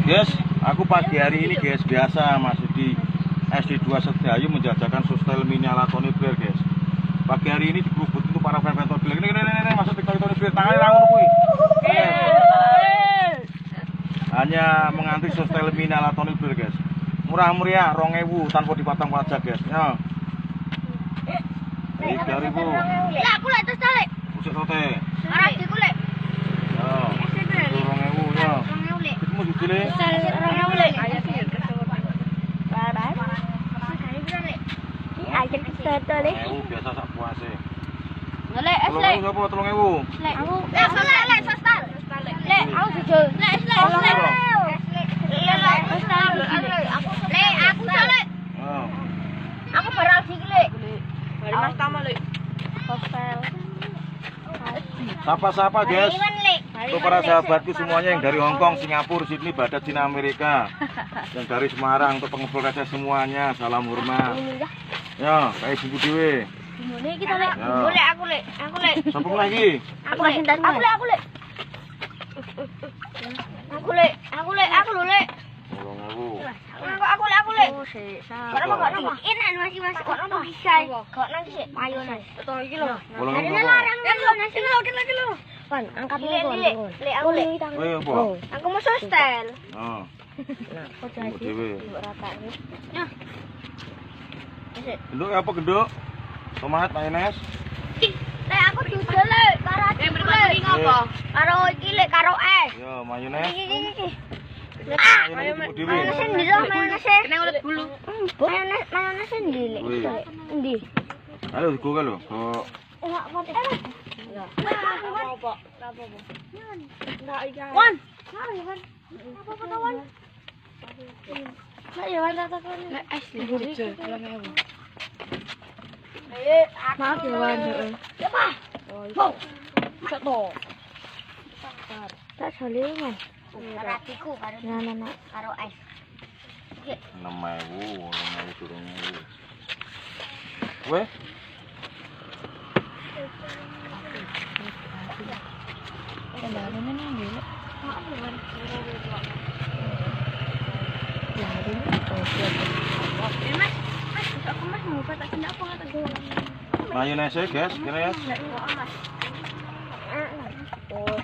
Guys, aku pagi hari ini guys biasa masih di SD 2 Setiayu menjajakan Sustel Mini ala Tony Blair guys. Pagi hari ini di grup itu para fan Tony Blair. Ini masuk di Tony Blair tangannya rangun kuwi. Hanya mengantri Sustel Mini ala Tony Blair guys. Murah meriah 2.000 tanpa dipotong pajak guys. Ya. 3.000. Lah aku lek terus lek. Busuk tote. Ora diku lek. Ya. 2.000 ya. 2.000 lek. Iki mau dicile. 2.000 lek. Ayo sih. Ayo kita lek. Biasa sak puase. Lek, lek. 3.000 sapa 3.000? Lek. Aku lek sostal. Lek, aku jujur. Lek, lek. Lek, aku lek. Oh. Aku baral sik lek. Bari Mas Tama lek. Hostel. Sapa-sapa guys. Lek. Untuk para sahabatku semuanya yang dari Hongkong, Singapura, Sydney, Badat, Cina, Amerika, yang dari Semarang, untuk pengepul receh semuanya, salam hormat. Ya, kayak buku dewe. Mulai kita lek. Mulai aku lek. Aku lek. Sapa lagi? Aku lek. Aku lek. Aku lek. Aku lek. Aku lek. Aku lho lek. 3.000. Aku lek. Oh, sik. Ini masih kok nang bisa. Kok nang sik mayonnaise. Betul iki lho. 3.000. Larang mayonnaise Kilo. Pan, angkat dulu. Lek aku lek. Kowe apa? Aku mau sostel. Oh. Nah, kok Buku dewe. rata nih. Genduk apa genduk? Tomat, mayonnaise. Lek aku duduk lek, karo lek. Apa? Karo iki lek karo es. Ya, mayonnaise. Iki. Mayonnaise buku dewe. Mayonnaise ndi lho, mayonnaise. Kena ulet bulu. Mayonnaise ndi lek? Ndi? Ayo digo ka lho. Kok Enggak apa-apa. Apa? Enggak iki. Wan. Apa-apa kawan? Ayo wan tak takon. Lek es iki. Maaf ya wan. Ya Pak. Oh. Satu. Tak soleh man. Ratiku karo karo es. 6.000, 8.000, 7.000. Kowe? Kendaraan nang ndi? Mas, aku mas mau tak tindak apa enggak tahu. Mayonnaise guys, kira ya. Oh,